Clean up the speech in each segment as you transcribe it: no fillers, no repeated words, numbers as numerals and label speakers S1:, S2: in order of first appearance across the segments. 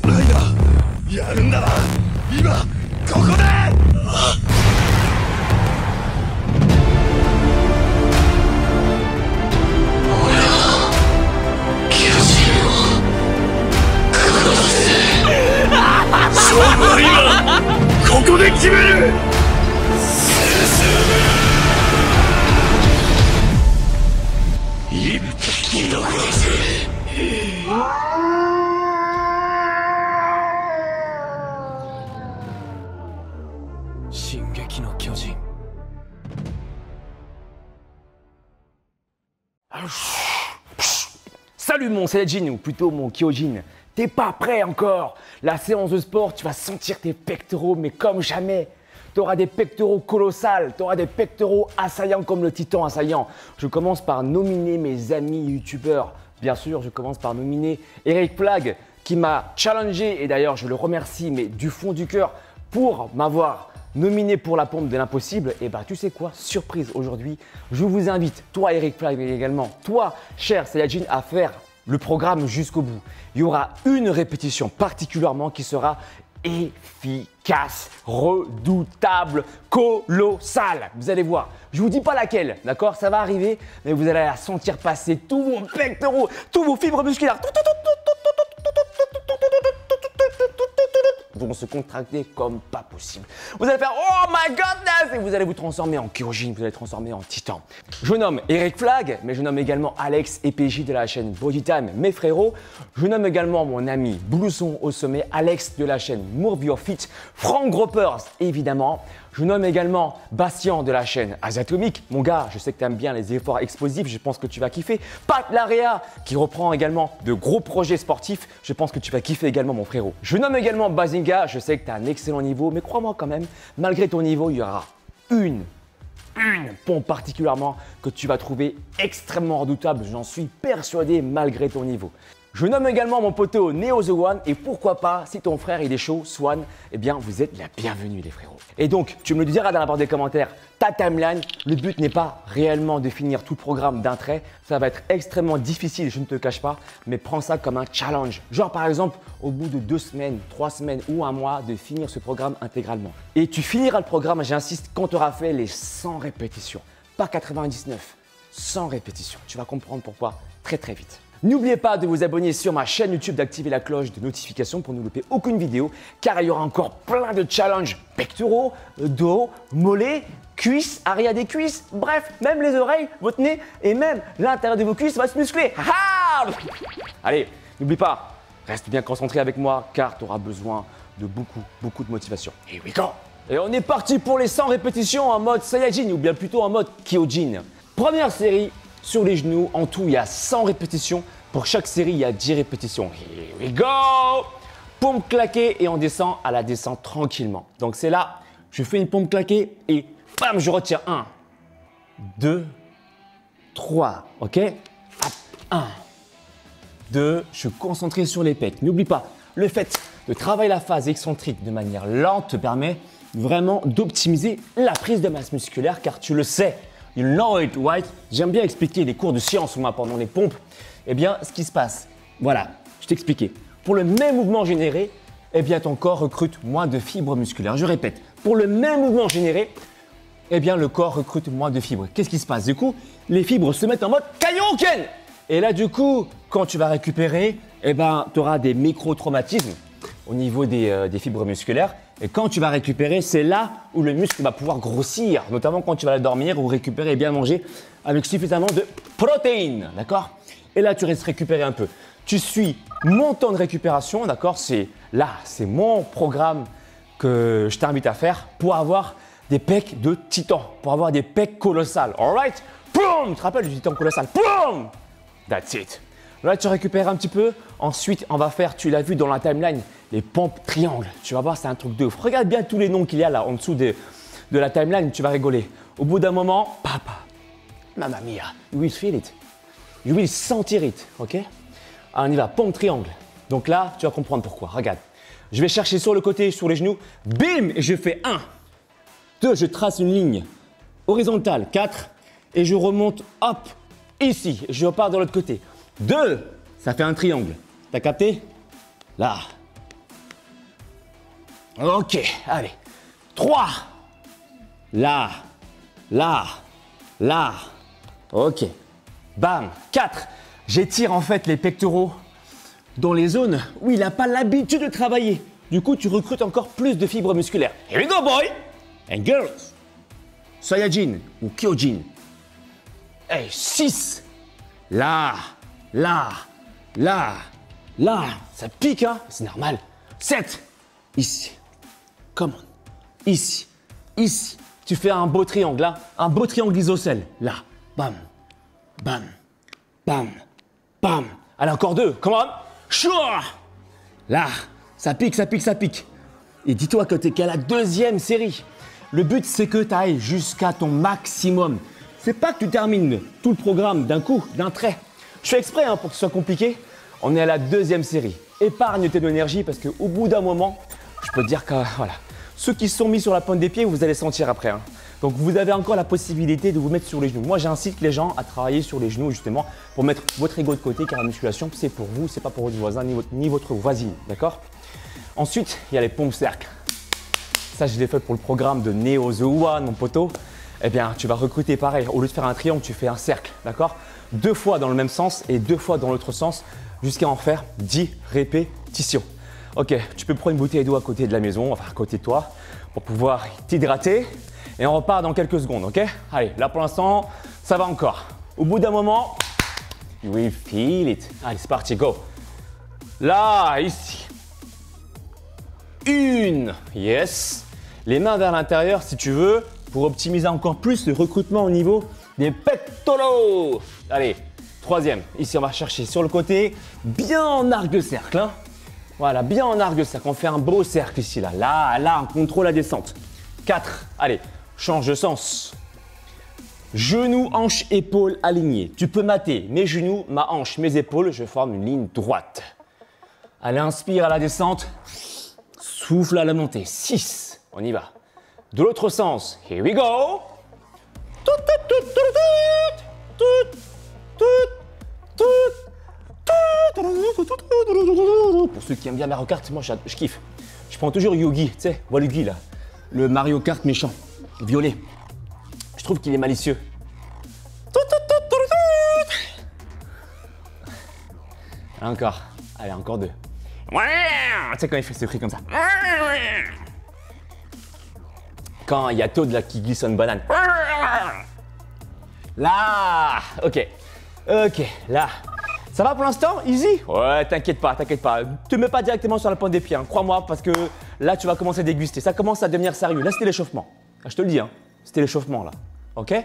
S1: ライダー、やるんだな。今ここで。勝負は今ここで決める。一匹残らず。進撃の巨人。
S2: Salut mon Saiyajin, ou plutôt mon Kyojin. T'es pas prêt encore? La séance de sport, tu vas sentir tes pectoraux, mais comme jamais. T'auras des pectoraux colossales, t'auras des pectoraux assaillants comme le titan assaillant. Je commence par nominer mes amis youtubeurs. Bien sûr, je commence par nominer Eric Flag qui m'a challengé, et d'ailleurs je le remercie, mais du fond du cœur, pour m'avoir nominé pour la pompe de l'impossible. Et bah tu sais quoi, surprise aujourd'hui, je vous invite, toi Eric Flag, mais également toi, cher Saiyajin, à faire le programme jusqu'au bout. Il y aura une répétition particulièrement qui sera efficace, redoutable, colossale. Vous allez voir. Je vous dis pas laquelle, d'accord? Ça va arriver, mais vous allez la sentir passer tous vos pectoraux, tous vos fibres musculaires vont se contracter comme pas possible. Vous allez faire oh my goodness et vous allez vous transformer en Kyojin, vous allez transformer en Titan. Je nomme Eric Flag, mais je nomme également Alex et PJ de la chaîne Bodytime, mes frérots. Je nomme également mon ami Blouson au sommet, Alex de la chaîne Move Your Fit, Frank Gropers évidemment. Je nomme également Bastien de la chaîne Asiatomique. Mon gars, je sais que tu aimes bien les efforts explosifs, je pense que tu vas kiffer. Pat Larea qui reprend également de gros projets sportifs, je pense que tu vas kiffer également mon frérot. Je nomme également Bazinga, je sais que tu as un excellent niveau, mais crois-moi quand même, malgré ton niveau, il y aura une pompe particulièrement que tu vas trouver extrêmement redoutable, j'en suis persuadé malgré ton niveau. Je nomme également mon poteau Neo The One et pourquoi pas, si ton frère il est chaud, Swan, eh bien vous êtes la bienvenue les frérots. Et donc, tu me le diras dans la barre des commentaires, ta timeline, le but n'est pas réellement de finir tout le programme d'un trait, ça va être extrêmement difficile, je ne te cache pas, mais prends ça comme un challenge. Genre par exemple, au bout de 2 semaines, 3 semaines ou un mois, de finir ce programme intégralement. Et tu finiras le programme, j'insiste, quand tu auras fait les 100 répétitions, pas 99, 100 répétitions. Tu vas comprendre pourquoi très très vite. N'oubliez pas de vous abonner sur ma chaîne YouTube, d'activer la cloche de notification pour ne louper aucune vidéo car il y aura encore plein de challenges pectoraux, dos, mollets, cuisses, arrière des cuisses, bref, même les oreilles, votre nez et même l'intérieur de vos cuisses va se muscler. Allez, n'oublie pas, reste bien concentré avec moi car tu auras besoin de beaucoup de motivation. Here we go! Et on est parti pour les 100 répétitions en mode Saiyajin ou bien plutôt en mode Kyojin. Première série. Sur les genoux, en tout, il y a 100 répétitions. Pour chaque série, il y a 10 répétitions. Here we go! Pompe claquée et on descend à la descente tranquillement. Donc c'est là, je fais une pompe claquée et bam, je retire 1, 2, 3, ok? 1, 2, je suis concentré sur les pecs. N'oublie pas, le fait de travailler la phase excentrique de manière lente te permet vraiment d'optimiser la prise de masse musculaire car tu le sais. You know it, right? J'aime bien expliquer les cours de science moi pendant les pompes. Eh bien, ce qui se passe, voilà, je t'expliquais. Pour le même mouvement généré, eh bien, ton corps recrute moins de fibres musculaires. Je répète, pour le même mouvement généré, eh bien, le corps recrute moins de fibres. Qu'est-ce qui se passe? Du coup, les fibres se mettent en mode Kaioken. Et là, du coup, quand tu vas récupérer, eh ben, tu auras des micro-traumatismes au niveau des fibres musculaires. Et quand tu vas récupérer, c'est là où le muscle va pouvoir grossir, notamment quand tu vas dormir ou récupérer et bien manger avec suffisamment de protéines, d'accord? Et là, tu restes récupéré un peu. Tu suis mon temps de récupération, d'accord? C'est mon programme que je t'invite à faire pour avoir des pecs de titan, pour avoir des pecs colossales, alright? Boum! Tu te rappelles du titan colossal? Boum! That's it. Là, tu récupères un petit peu. Ensuite, on va faire, tu l'as vu dans la timeline, les pompes triangles. Tu vas voir, c'est un truc de ouf. Regarde bien tous les noms qu'il y a là en dessous de la timeline, tu vas rigoler. Au bout d'un moment, papa, mamma mia, you will feel it. You will sentir it, ok? Alors, on y va, pompe triangle. Donc là, tu vas comprendre pourquoi. Regarde, je vais chercher sur le côté, sur les genoux. Bim! Et je fais 1, 2, je trace une ligne horizontale, 4, et je remonte, hop, ici. Je repars de l'autre côté. 2, ça fait un triangle. T'as capté? Là. Ok, allez. 3. Là. Là. Là. Ok. Bam. 4. J'étire en fait les pectoraux dans les zones où il n'a pas l'habitude de travailler. Du coup, tu recrutes encore plus de fibres musculaires. Here we go, boy and girls. Saiyajin ou Kyojin. Hey, 6. Là, là, là, là. Ça pique, hein? C'est normal. 7. Ici. Come on. Ici. Ici. Tu fais un beau triangle, là. Un beau triangle isocèle. Là. Bam. Bam. Bam. Bam. Allez, encore 2. Come on. Chouah. Là. Ça pique, ça pique, ça pique. Et dis-toi que tu es qu'à la 2e série. Le but, c'est que tu ailles jusqu'à ton maximum. C'est pas que tu termines tout le programme d'un coup, d'un trait. Je fais exprès pour que ce soit compliqué. On est à la 2e série. Épargne tes énergies parce qu'au bout d'un moment, je peux te dire que voilà, ceux qui se sont mis sur la pointe des pieds, vous allez sentir après. Donc vous avez encore la possibilité de vous mettre sur les genoux. Moi, j'incite les gens à travailler sur les genoux justement pour mettre votre ego de côté car la musculation, c'est pour vous, c'est pas pour votre voisin ni votre voisine. D'accord? Ensuite, il y a les pompes cercles. Ça, je l'ai fait pour le programme de Neo The One, mon poteau. Eh bien, tu vas recruter pareil. Au lieu de faire un triangle, tu fais un cercle, d'accord? 2 fois dans le même sens et 2 fois dans l'autre sens jusqu'à en faire 10 répétitions. Ok, tu peux prendre une bouteille d'eau à côté de la maison, enfin à côté de toi, pour pouvoir t'hydrater. Et on repart dans quelques secondes, ok? Allez, là pour l'instant, ça va encore. Au bout d'un moment, you will feel it. Allez, c'est parti, go. Là, ici. 1. Yes. Les mains vers l'intérieur si tu veux, pour optimiser encore plus le recrutement au niveau des pectoraux. Allez, 3e. Ici, on va chercher sur le côté, bien en arc de cercle. Hein. Voilà, bien en arc de cercle. On fait un beau cercle ici, là. Là, on contrôle la descente. 4. Allez, change de sens. Genoux, hanches, épaules alignées. Tu peux mater mes genoux, ma hanche, mes épaules. Je forme une ligne droite. Allez, inspire à la descente. Souffle à la montée. 6. On y va. De l'autre sens. Here we go. Pour ceux qui aiment bien Mario Kart, moi je kiffe. Je prends toujours Yugi, tu sais, Waluigi là. Le Mario Kart méchant, violet. Je trouve qu'il est malicieux. Encore. Allez, encore 2. Tu sais quand il fait ce cri comme ça. Quand il y a Toad là qui glisse une banane. Là. Ok, là. Ça va pour l'instant? Easy? Ouais, t'inquiète pas. Te mets pas directement sur la pointe des pieds, hein. Crois-moi, parce que là, tu vas commencer à déguster. Ça commence à devenir sérieux. Là, c'était l'échauffement. Je te le dis, hein. C'était l'échauffement, là. Ok?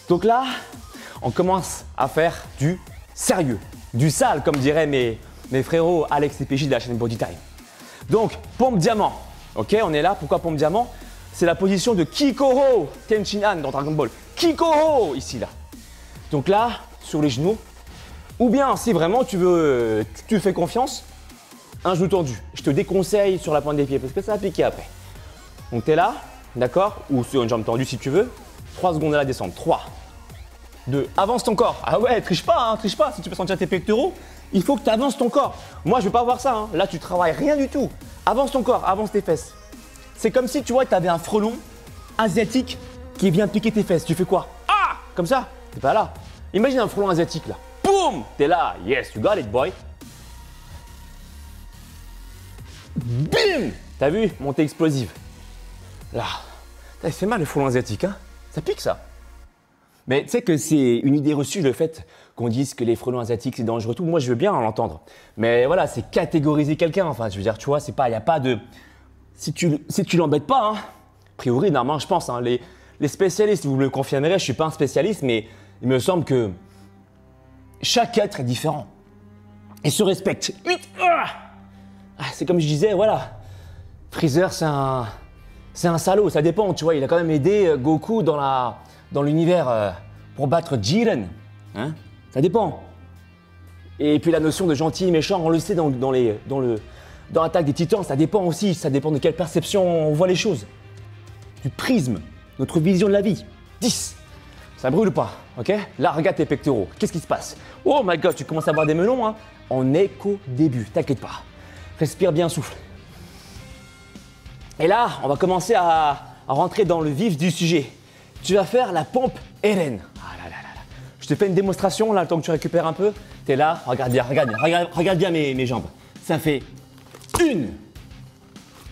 S2: Donc là, on commence à faire du sérieux. Du sale, comme diraient mes frérots Alex et PJ de la chaîne Body Time. Donc, pompe diamant. Ok, on est là. Pourquoi pompe diamant? C'est la position de Kikoho Tenshinhan dans Dragon Ball. Kikoho, ici, là. Donc là, sur les genoux. Ou bien, si vraiment tu fais confiance, un genou tendu. Je te déconseille sur la pointe des pieds parce que ça va piquer après. Donc tu es là, d'accord? Ou sur une jambe tendue si tu veux. 3 secondes à la descente. 3, 2, avance ton corps. Ah ouais, triche pas, hein, triche pas. Si tu veux sentir tes pectoraux, il faut que tu avances ton corps. Moi, je ne veux pas voir ça. Hein. Là, tu travailles rien du tout. Avance ton corps, avance tes fesses. C'est comme si tu vois, tu avais un frelon asiatique qui vient piquer tes fesses. Tu fais quoi? Ah! Comme ça? T'es pas là. Imagine un frelon asiatique là. Boum! T'es là. Yes, you got it, boy. Bim! T'as vu? Montée explosive. Là. Ça fait mal le frelon asiatique, hein? Ça pique ça. Mais tu sais que c'est une idée reçue le fait qu'on dise que les frelons asiatiques c'est dangereux tout. Moi je veux bien l'entendre. Mais voilà, c'est catégoriser quelqu'un. Enfin, je veux dire, tu vois, c'est pas, il n'y a pas de. Si tu l'embêtes pas, hein. A priori, normalement, je pense, hein, les spécialistes, vous me le confirmerez, je ne suis pas un spécialiste, mais il me semble que chaque être est différent et se respecte. C'est comme je disais, voilà, Freezer, c'est un salaud, ça dépend, tu vois, il a quand même aidé Goku dans l'univers pour battre Jiren, hein, ça dépend. Et puis la notion de gentil et méchant, on le sait dans l'attaque des Titans, ça dépend aussi, ça dépend de quelle perception on voit les choses. Du prisme, notre vision de la vie. 10. Ça brûle pas, ok? Là, regarde tes pectoraux. Qu'est-ce qui se passe? Oh my god, tu commences à avoir des melons, hein? On est qu'au début, t'inquiète pas. Respire bien, souffle. Et là, on va commencer à rentrer dans le vif du sujet. Tu vas faire la pompe Eren. Ah là là là là. Je te fais une démonstration là, le temps que tu récupères un peu. T'es là, regarde bien, regarde bien mes jambes. Ça fait 1,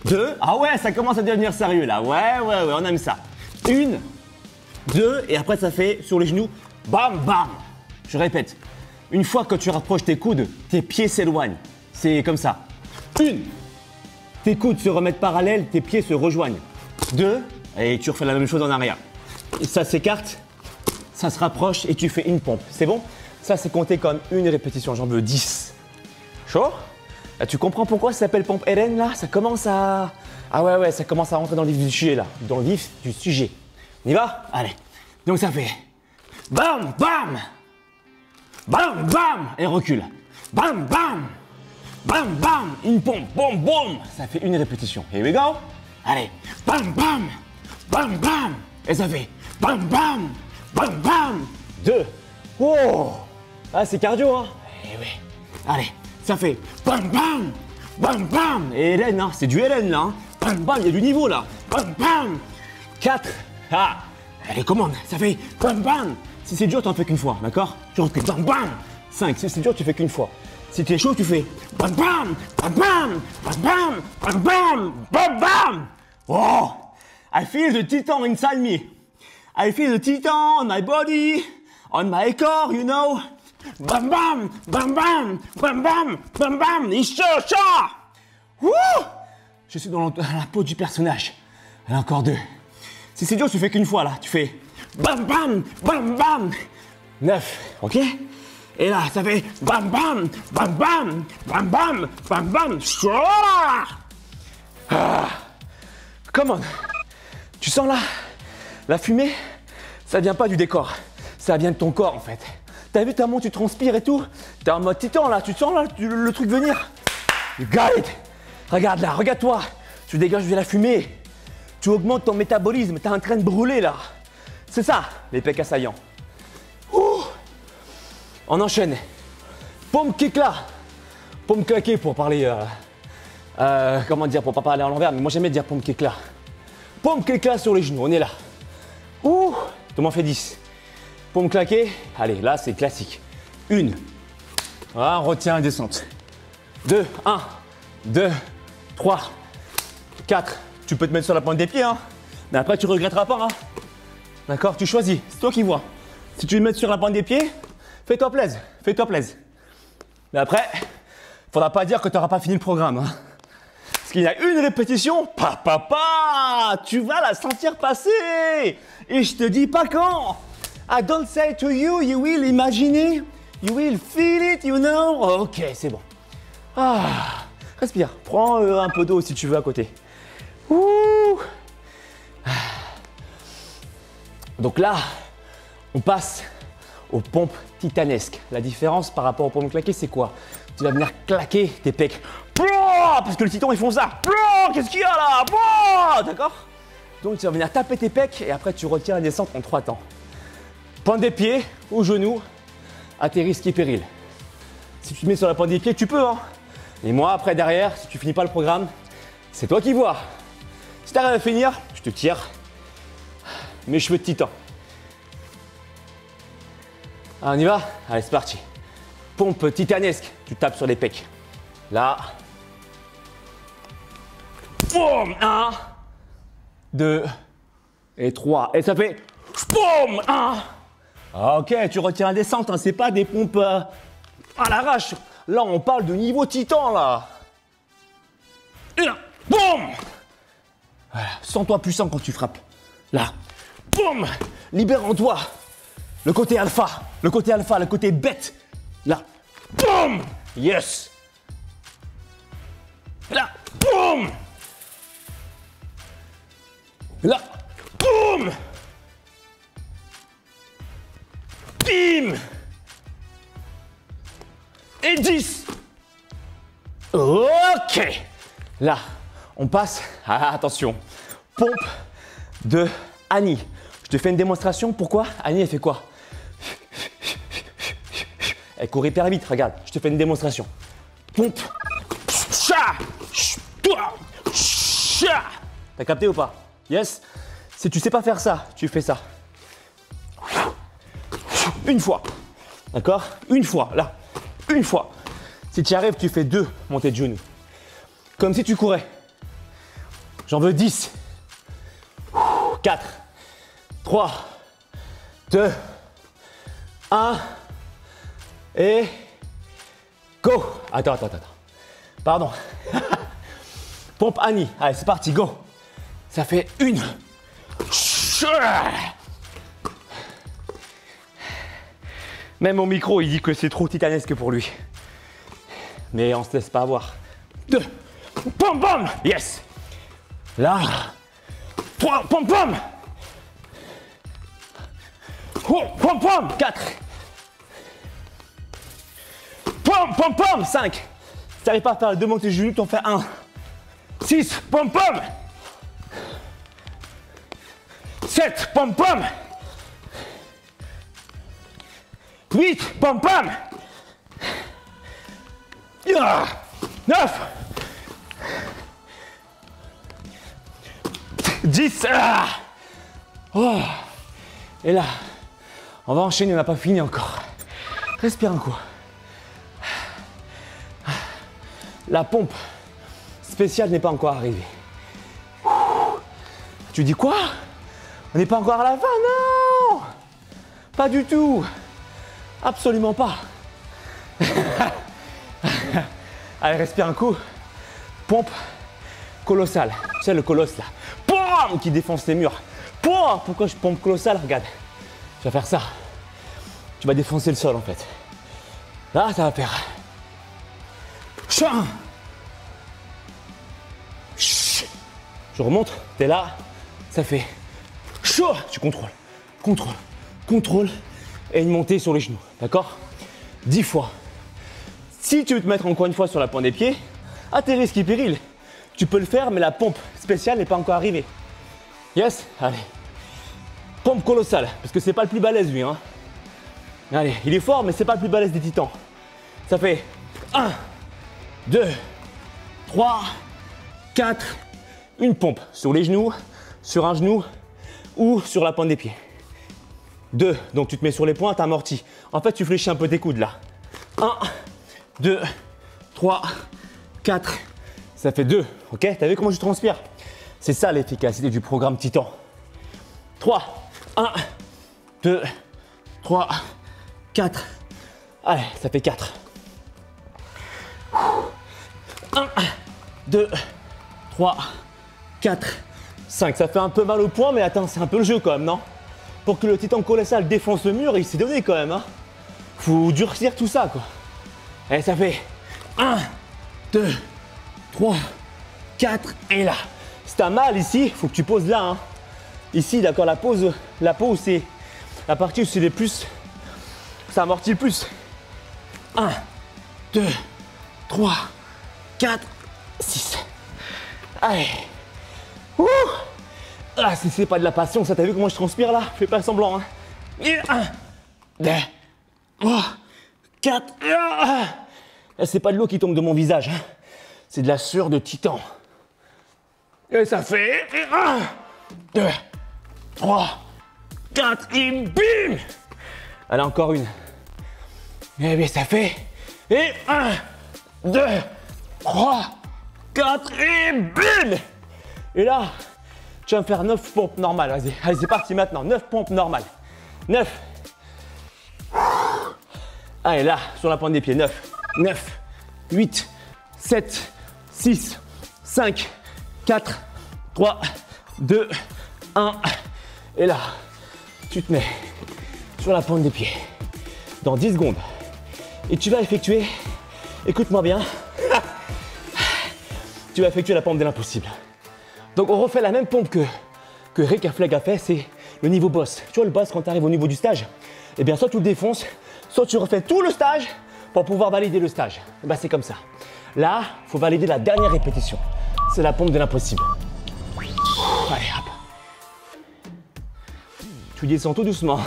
S2: 2. Ah ouais, ça commence à devenir sérieux là. Ouais, on aime ça. 1, 2, et après ça fait sur les genoux, bam, bam. Je répète, une fois que tu rapproches tes coudes, tes pieds s'éloignent. C'est comme ça. 1, tes coudes se remettent parallèles, tes pieds se rejoignent. 2, et tu refais la même chose en arrière. Et ça s'écarte, ça se rapproche et tu fais une pompe. C'est bon? Ça, c'est compté comme une répétition. J'en veux 10. Chaud? Là, tu comprends pourquoi ça s'appelle pompe Eren là? Ça commence à... Ah ouais, ça commence à rentrer dans le vif du sujet là. Dans le vif du sujet. On y va? Allez. Donc ça fait... Bam, bam! Bam, bam! Et recule. Bam, bam! Bam, bam! Une pompe. Boum, boum! Ça fait une répétition. Here we go! Allez. Bam, bam! Bam, bam! Et ça fait... Bam, bam! Bam, bam! 2. Oh! Ah, c'est cardio, hein? Eh oui. Allez. Ça fait bam bam, bam bam. Et Hélène, hein, c'est du Hélène là. Hein. Bam bam, il y a du niveau là. Bam bam. 4. Ah, allez, commande. Ça fait bam bam. Si c'est dur, t'en fais qu'une fois, d'accord? Tu rentres bam bam. 5. Si c'est dur, tu fais qu'une fois. Si tu es chaud, tu fais bam bam, bam bam, bam bam, bam bam, bam bam. Oh, I feel the titan inside me. I feel the titan on my body, on my core, you know. Bam bam, bam bam, bam bam, bam bam, Isha. Wouh! Je suis dans la peau du personnage. Là, encore 2. Si c'est dur, tu fais qu'une fois là. Tu fais bam bam, bam bam. 9, ok? Et là, ça fait bam bam, bam bam, bam bam, bam bam. Ah. Come on. Tu sens là, la fumée, ça vient pas du décor. Ça vient de ton corps en fait. T'as vu tellement tu transpires et tout? T'es en mode titan là, tu te sens là le truc venir? You got it! Regarde là, regarde-toi! Tu dégages de la fumée, tu augmentes ton métabolisme, t'es en train de brûler là. C'est ça, les pecs assaillants. Ouh. On enchaîne. Pompe kick là. Pompe claquée pour parler... comment dire, pour pas parler à l'envers, mais moi j'aimais dire pompe kick là. Pompe kick là sur les genoux, on est là. Ouh! Tu m'en fais 10. Pompe claquée, allez, là c'est classique. 1. Voilà, on retient la descente. 2, 1, 2, 3, 4. Tu peux te mettre sur la pointe des pieds, hein. Mais après tu regretteras pas, hein. D'accord? Tu choisis, c'est toi qui vois. Si tu veux te mettre sur la pointe des pieds, fais-toi plaisir, fais-toi plaisir. Mais après, faudra pas dire que tu n'auras pas fini le programme, hein. Parce qu'il y a une répétition, tu vas la sentir passer. Et je te dis pas quand. I don't say to you, you will imagine it, you will feel it, you know. Ok, c'est bon. Ah, respire. Prends un peu d'eau si tu veux à côté. Ouh. Donc là, on passe aux pompes titanesques. La différence par rapport aux pompes claquées, c'est quoi? Tu vas venir claquer tes pecs. Parce que le titan, ils font ça. Qu'est-ce qu'il y a là? D'accord? Donc tu vas venir taper tes pecs et après tu retiens la descente en 3 temps. Pointe des pieds ou genoux, à tes risques et périls. Si tu te mets sur la pointe des pieds, tu peux, hein. Et moi, après, derrière, si tu finis pas le programme, c'est toi qui vois. Si tu arrives à finir, je te tire mes cheveux de titan. Ah, on y va? Allez, c'est parti. Pompe titanesque, tu tapes sur les pecs. Là. Boum! 1, 2 et 3. Et ça fait boum! 1. Ah, ok, tu retiens la descente, hein, c'est pas des pompes à l'arrache. Là, on parle de niveau titan, là. Et là, boum! Voilà, sens-toi puissant quand tu frappes. Là, boum! Libère en toi le côté alpha, le côté bête. Là, boum! Yes! Là, boum! Là, boum! Bim! Et 10. Ok. Là, on passe à, attention, pompe de Annie. Je te fais une démonstration. Pourquoi? Annie, elle fait quoi? Elle court hyper vite. Regarde, je te fais une démonstration. Pompe. T'as capté ou pas? Yes? Si tu sais pas faire ça, tu fais ça. Une fois. D'accord? Une fois, là. Une fois. Si tu y arrives, tu fais 2 montées de genoux. Comme si tu courais. J'en veux 10. 4, 3, 2, 1. Et go. Attends. Pardon. Pompe Annie. Allez, c'est parti, go. Ça fait 1. Même mon micro, il dit que c'est trop titanesque pour lui. Mais on se laisse pas avoir. 2. Pom pom. Yes. Là. 3. Pom pom. Oh, pom pom. 4. Pom pom pom. 5. Si t'arrives pas à faire les 2 montées de genoux, t'en fais 1. 6. Pom pom. 7. Pom pom. 8. Pom pom. 9. 10. Oh. Et là, on va enchaîner, on n'a pas fini encore. Respire un coup. La pompe spéciale n'est pas encore arrivée. Tu dis quoi? On n'est pas encore à la fin? Non! Pas du tout. Absolument pas. Allez, respire un coup. Pompe colossale. Tu sais, le colosse là. Boum, qui défonce les murs. Boum. Pourquoi je pompe colossale? Regarde. Tu vas faire ça. Tu vas défoncer le sol en fait. Là, ça va faire. Je remonte. T'es là. Ça fait. Tu contrôles. Contrôle. Et une montée sur les genoux. D'accord? 10 fois. Si tu veux te mettre encore une fois sur la pointe des pieds, à tes risques et périls, tu peux le faire, mais la pompe spéciale n'est pas encore arrivée. Yes? Allez. Pompe colossale, parce que c'est pas le plus balèze lui. Hein. Allez, il est fort, mais c'est pas le plus balèze des titans. Ça fait 1, 2, 3, 4. Une pompe sur les genoux, sur un genou ou sur la pointe des pieds. 2, donc tu te mets sur les points, tu amortis. En fait, tu fléchis un peu tes coudes là. 1, 2, 3, 4. Ça fait 2, ok? T'as vu comment je transpire? C'est ça l'efficacité du programme Titan. 3, 1, 2, 3, 4. Allez, ça fait 4. 1, 2, 3, 4, 5. Ça fait un peu mal au poing, mais attends, c'est un peu le jeu quand même, non? Pour que le titan colossal défonce le mur, il s'est donné quand même. Hein. Faut durcir tout ça, quoi. Et ça fait 1, 2, 3, 4. Et là, si t'as mal ici, faut que tu poses là. Hein. Ici, d'accord, la peau, c'est la partie où c'est les plus. Ça amortit le plus. 1, 2, 3, 4, 6. Allez. Ouh. Ah, si c'est pas de la passion, ça, t'as vu comment je transpire là? Fais pas semblant, hein. 1, 2, 3, 4. C'est pas de l'eau qui tombe de mon visage, hein. C'est de la sueur de titan. Et ça fait 1, 2, 3, 4 et bim! Allez, encore une. Et bien, ça fait. Et 1, 2, 3, 4 et bim! Et là, tu vas me faire 9 pompes normales. Vas-y, allez, c'est parti maintenant. 9 pompes normales. 9. Allez, là, sur la pointe des pieds. 9, 9, 8, 7, 6, 5, 4, 3, 2, 1. Et là, tu te mets sur la pointe des pieds dans 10 secondes. Et tu vas effectuer, écoute-moi bien, tu vas effectuer la pompe de l'impossible. Donc on refait la même pompe que Rick Flag a fait, c'est le niveau boss. Tu vois le boss quand tu arrives au niveau du stage, eh bien soit tu le défonces, soit tu refais tout le stage pour pouvoir valider le stage. Et ben c'est comme ça. Là, il faut valider la dernière répétition. C'est la pompe de l'impossible. Allez hop. Tu descends tout doucement.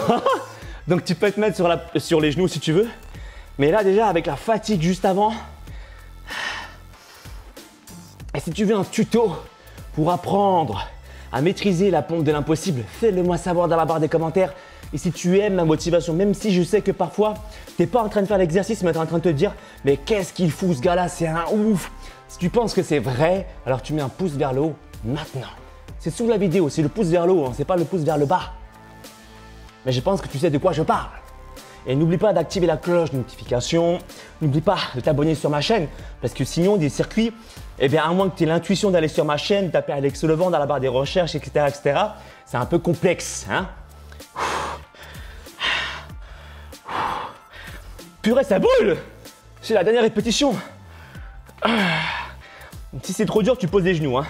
S2: Donc tu peux te mettre sur les genoux si tu veux. Mais là déjà avec la fatigue juste avant. Et si tu veux un tuto pour apprendre à maîtriser la pompe de l'impossible, fais-le moi savoir dans la barre des commentaires. Et si tu aimes ma motivation, même si je sais que parfois, tu n'es pas en train de faire l'exercice, mais tu es en train de te dire « Mais qu'est-ce qu'il fout ce gars-là, c'est un ouf !» Si tu penses que c'est vrai, alors tu mets un pouce vers le haut maintenant. C'est sous la vidéo, c'est le pouce vers le haut, hein, c'est pas le pouce vers le bas. Mais je pense que tu sais de quoi je parle. Et n'oublie pas d'activer la cloche de notification. N'oublie pas de t'abonner sur ma chaîne. Parce que sinon, des circuits, eh bien, à moins que tu aies l'intuition d'aller sur ma chaîne, taper Alex Levent dans la barre des recherches, etc., c'est un peu complexe. Hein. Purée, ça brûle! C'est la dernière répétition. Si c'est trop dur, tu poses les genoux. Hein.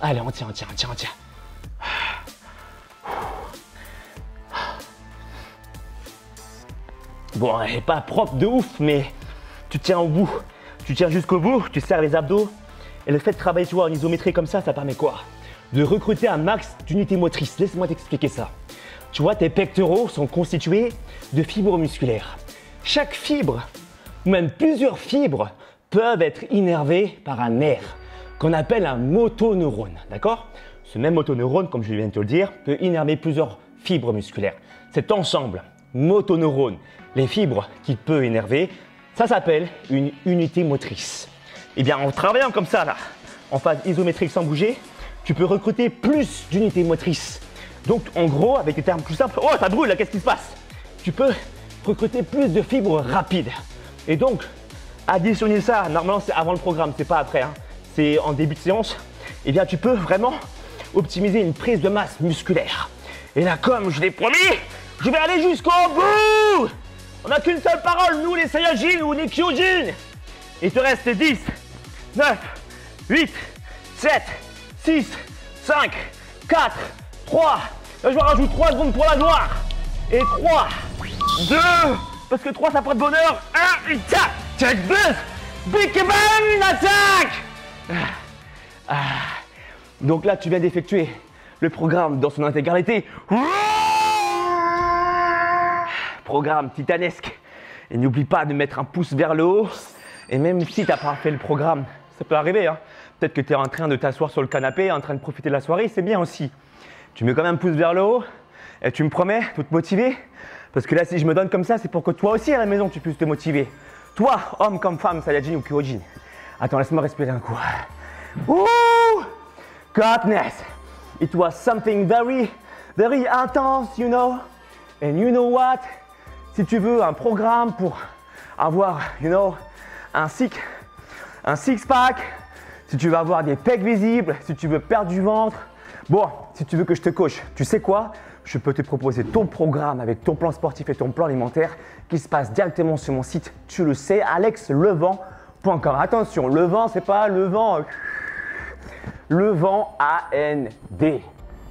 S2: Allez, on tient. Bon, elle n'est pas propre de ouf, mais tu tiens au bout. Tu tiens jusqu'au bout, tu serres les abdos. Et le fait de travailler, tu vois, en isométrie comme ça permet quoi? De recruter un max d'unités motrices. Laisse-moi t'expliquer ça. Tu vois, tes pectoraux sont constitués de fibres musculaires. Chaque fibre, ou même plusieurs fibres, peuvent être innervées par un nerf qu'on appelle un motoneurone, d'accord? Ce même motoneurone, comme je viens de te le dire, peut innerver plusieurs fibres musculaires. Cet ensemble, motoneurone, les fibres qu'il peut énerver, ça s'appelle une unité motrice. Eh bien, en travaillant comme ça, là, en phase isométrique sans bouger, tu peux recruter plus d'unités motrices. Donc, en gros, avec des termes plus simples, oh, ça brûle là, qu'est-ce qui se passe? Tu peux recruter plus de fibres rapides. Et donc, additionner ça, normalement, c'est avant le programme, c'est pas après, hein. C'est en début de séance, eh bien tu peux vraiment optimiser une prise de masse musculaire. Et là, comme je l'ai promis, je vais aller jusqu'au bout. On n'a qu'une seule parole, nous les Saiyajins ou les Kyojin. Il te reste 10, 9, 8, 7, 6, 5, 4, 3. Là, je vais rajouter 3 secondes pour la gloire. Et 3, 2, parce que 3 ça porte bonheur. 1, check this, big bang, attaque. Donc là, tu viens d'effectuer le programme dans son intégralité. Programme titanesque. Et n'oublie pas de mettre un pouce vers le haut. Et même si tu n'as pas fait le programme, ça peut arriver. Hein. Peut-être que tu es en train de t'asseoir sur le canapé, en train de profiter de la soirée, c'est bien aussi. Tu mets quand même un pouce vers le haut. Et tu me promets de te motiver. Parce que là, si je me donne comme ça, c'est pour que toi aussi à la maison, tu puisses te motiver. Toi, homme comme femme, Saiyajin ou Kyojin. Attends, laisse-moi respirer un coup. Ouh! Godness! It was something very, very intense, you know? And you know what? Si tu veux un programme pour avoir, you know, un six-pack, si tu veux avoir des pecs visibles, si tu veux perdre du ventre, bon, si tu veux que je te coach, tu sais quoi? Je peux te proposer ton programme avec ton plan sportif et ton plan alimentaire qui se passe directement sur mon site, tu le sais, alexlevent.com. Attention, Levent, c'est pas Levent, Levent A-N-D.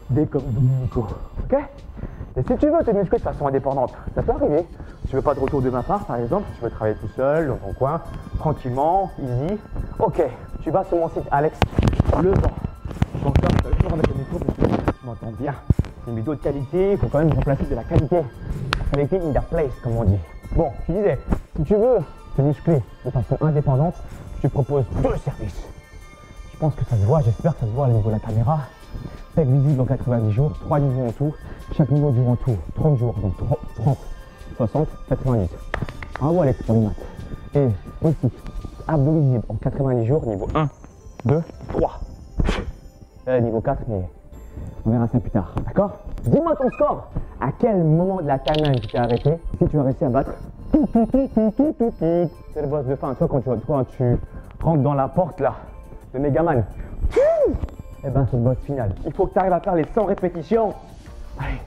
S2: D comme Dominico, ok? Et si tu veux te muscler de façon indépendante, ça peut arriver. Tu veux pas de retour de ma part, par exemple, tu veux travailler tout seul, dans ton coin, tranquillement, easy. Ok, tu vas sur mon site Alex Levent. Donc là, je vais toujours remettre le micro parce que tu m'entends bien. C'est une vidéo de qualité, il faut quand même remplacer de la qualité. Qualité in the place, comme on dit. Bon, je disais, si tu veux te muscler de façon indépendante, je te propose 2 services. Je pense que ça se voit, j'espère que ça se voit au niveau de la caméra. Pec visible en 90 jours, 3 niveaux en tout. Chaque niveau dure en tout 30 jours, donc 30, 60, 90. Bravo Alex pour les maths. Et aussi, abdos visibles en 90 jours, niveau 1, 2, 3. Niveau 4, mais on verra ça plus tard, d'accord? Dis-moi ton score. À quel moment de la timeline tu t'es arrêté? Si tu as réussi à battre, c'est le boss de fin. Toi, quand tu rentres dans la porte là, de Megaman, et ben c'est le boss final. Il faut que tu arrives à faire les 100 répétitions. Allez,